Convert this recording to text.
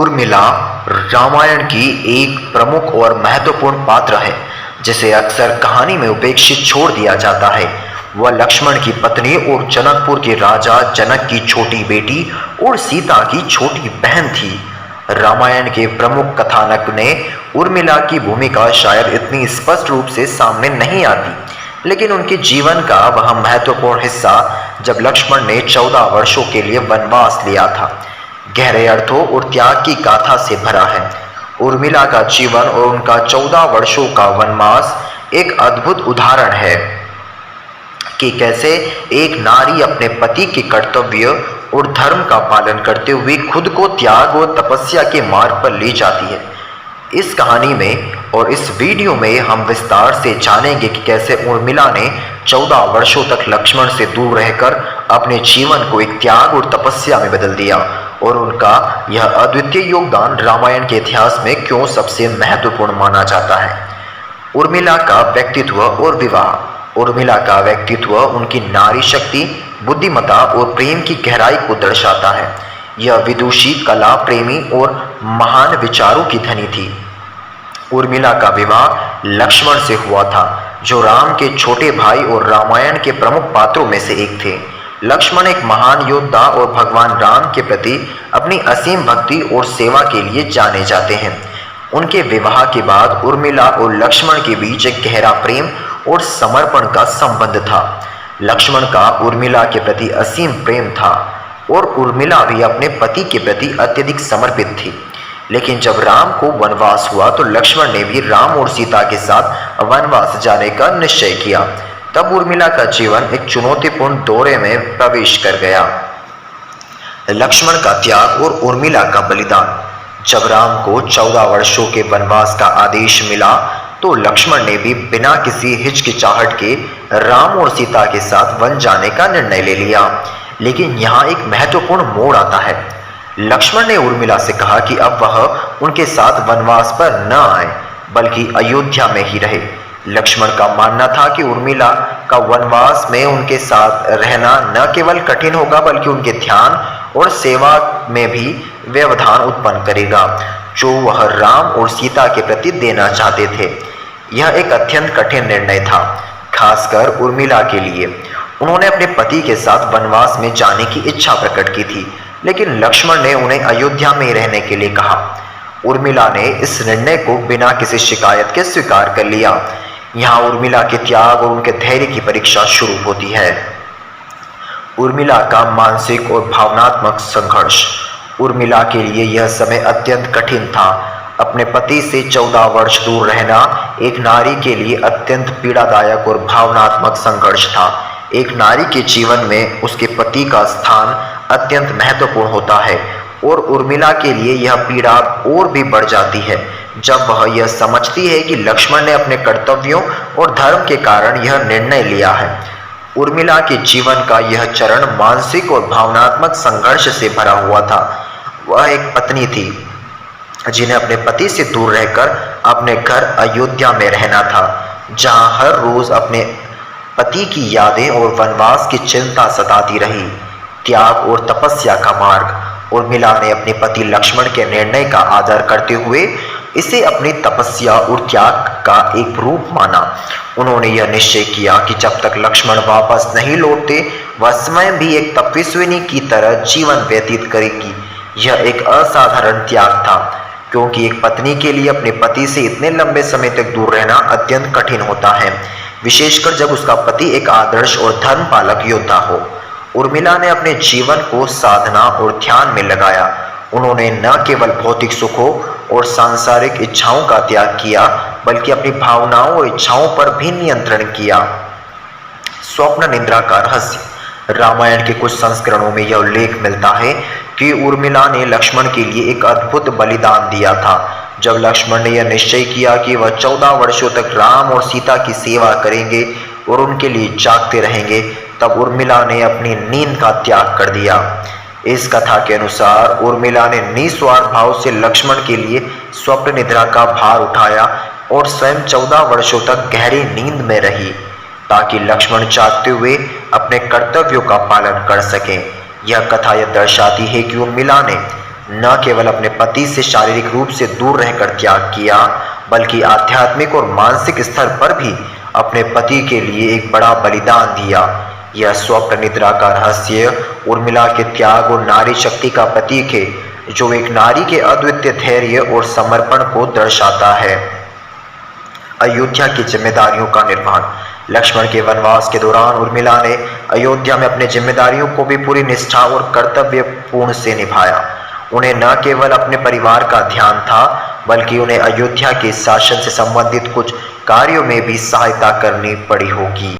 उर्मिला रामायण की एक प्रमुख और महत्वपूर्ण पात्र है जिसे अक्सर कहानी में उपेक्षित छोड़ दिया जाता है। वह लक्ष्मण की पत्नी और जनकपुर के राजा जनक की छोटी बेटी और सीता की छोटी बहन थी। रामायण के प्रमुख कथानक ने उर्मिला की भूमिका शायद इतनी स्पष्ट रूप से सामने नहीं आती, लेकिन उनके जीवन का वह महत्वपूर्ण हिस्सा जब लक्ष्मण ने 14 वर्षों के लिए वनवास लिया था, गहरे अर्थों और त्याग की गाथा से भरा है। उर्मिला का जीवन और उनका 14 वर्षों का वनवास एक अद्भुत उदाहरण है कि कैसे एक नारी अपने पति के कर्तव्य और धर्म का पालन करते हुए खुद को त्याग और तपस्या के मार्ग पर ले जाती है। इस कहानी में और इस वीडियो में हम विस्तार से जानेंगे कि कैसे उर्मिला ने 14 वर्षों तक लक्ष्मण से दूर रहकर अपने जीवन को एक त्याग और तपस्या में बदल दिया और उनका यह अद्वितीय योगदान रामायण के इतिहास में क्यों सबसे महत्वपूर्ण माना जाता है। उर्मिला का व्यक्तित्व और विवाह। उर्मिला का व्यक्तित्व उनकी नारी शक्ति, बुद्धिमत्ता और प्रेम की गहराई को दर्शाता है। यह विदुषी, कला प्रेमी और महान विचारों की धनी थी। उर्मिला का विवाह लक्ष्मण से हुआ था, जो राम के छोटे भाई और रामायण के प्रमुख पात्रों में से एक थे। लक्ष्मण एक महान योद्धा और भगवान राम के प्रति अपनी असीम भक्ति और सेवा के लिए जाने जाते हैं। उनके विवाह के बाद उर्मिला और लक्ष्मण के बीच एक गहरा प्रेम और समर्पण का संबंध था। लक्ष्मण का उर्मिला के प्रति असीम प्रेम था और उर्मिला भी अपने पति के प्रति अत्यधिक समर्पित थी। लेकिन जब राम को वनवास हुआ तो लक्ष्मण ने भी राम और सीता के साथ वनवास जाने का निश्चय किया। तब उर्मिला का जीवन एक चुनौतीपूर्ण दौरे में प्रवेश कर गया। लक्ष्मण का त्याग और उर्मिला का बलिदान। जब राम को 14 वर्षों के वनवास का आदेश मिला तो लक्ष्मण ने भी बिना किसी हिचकिचाहट के राम और सीता के साथ वन जाने का निर्णय ले लिया। लेकिन यहाँ एक महत्वपूर्ण मोड़ आता है। लक्ष्मण ने उर्मिला से कहा कि अब वह उनके साथ वनवास पर न आए, बल्कि अयोध्या में ही रहे। लक्ष्मण का मानना था कि उर्मिला का वनवास में उनके साथ रहना न केवल कठिन होगा, बल्कि उनके ध्यान और सेवा में भी व्यवधान उत्पन्न करेगा, जो वह राम और सीता के प्रति देना चाहते थे। यह एक अत्यंत कठिन निर्णय था, खासकर उर्मिला के लिए। उन्होंने अपने पति के साथ वनवास में जाने की इच्छा प्रकट की थी, लेकिन लक्ष्मण ने उन्हें अयोध्या में रहने के लिए कहा। उर्मिला ने इस निर्णय को बिना किसी शिकायत के स्वीकार कर लिया। यहाँ उर्मिला के त्याग और उनके धैर्य की परीक्षा शुरू होती है। उर्मिला का मानसिक और भावनात्मक संघर्ष। उर्मिला के लिए यह समय अत्यंत कठिन था। अपने पति से 14 वर्ष दूर रहना एक नारी के लिए अत्यंत पीड़ादायक और भावनात्मक संघर्ष था। एक नारी के जीवन में उसके पति का स्थान अत्यंत महत्वपूर्ण होता है और उर्मिला के लिए यह पीड़ा और भी बढ़ जाती है जब वह यह समझती है कि लक्ष्मण ने अपने कर्तव्यों और धर्म के कारण यह निर्णय लिया है। उर्मिला के जीवन का यह चरण मानसिक और भावनात्मक संघर्ष से भरा हुआ था। वह एक पत्नी थी जिन्हें अपने पति से दूर रहकर अपने घर अयोध्या में रहना था, जहां हर रोज अपने पति की यादें और वनवास की चिंता सताती रही। त्याग और तपस्या का मार्ग। उर्मिला ने अपने पति लक्ष्मण के निर्णय का आदर करते हुए इसे अपनी तपस्या और त्याग का एक रूप माना। उन्होंने यह निश्चय किया कि जब तक लक्ष्मण वापस नहीं लौटते, वह स्वयं भी एक तपस्विनी की तरह जीवन व्यतीत करेगी। यह एक असाधारण त्याग था, क्योंकि एक पत्नी के लिए अपने पति से इतने लंबे समय तक दूर रहना अत्यंत कठिन होता है, विशेषकर जब उसका पति एक आदर्श और धर्म पालक योद्धा हो। उर्मिला ने अपने जीवन को साधना और ध्यान में लगाया। उन्होंने न केवल भौतिक सुखों और सांसारिक इच्छाओं का त्याग किया, बल्कि अपनी भावनाओं और इच्छाओं पर भी नियंत्रण किया। स्वप्न निद्रा का रहस्य। रामायण के कुछ संस्करणों में यह उल्लेख मिलता है कि उर्मिला ने लक्ष्मण के लिए एक अद्भुत बलिदान दिया था। जब लक्ष्मण ने यह निश्चय किया कि वह 14 वर्षों तक राम और सीता की सेवा करेंगे और उनके लिए जागते रहेंगे, तब उर्मिला ने अपनी नींद का त्याग कर दिया। इस कथा के अनुसार उर्मिला ने निस्वार्थ भाव से लक्ष्मण के लिए स्वप्न निद्रा का भार उठाया और स्वयं 14 वर्षों तक गहरी नींद में रही, ताकि लक्ष्मण जागते हुए अपने कर्तव्यों का पालन कर सकें। यह कथा यह दर्शाती है कि उर्मिला ने न केवल अपने पति से शारीरिक रूप से दूर रहकर त्याग किया, बल्कि आध्यात्मिक और मानसिक स्तर पर भी अपने पति के लिए एक बड़ा बलिदान दिया। यह स्वप्न निद्रा का रहस्य उर्मिला के त्याग और नारी शक्ति का प्रतीक है, जो एक नारी के अद्वितीय धैर्य और समर्पण को दर्शाता है। अयोध्या की जिम्मेदारियों का निर्वहन। लक्ष्मण के वनवास के दौरान उर्मिला ने अयोध्या में अपनी जिम्मेदारियों को भी पूरी निष्ठा और कर्तव्य पूर्ण से निभाया। उन्हें न केवल अपने परिवार का ध्यान था, बल्कि उन्हें अयोध्या के शासन से संबंधित कुछ कार्यों में भी सहायता करनी पड़ी होगी।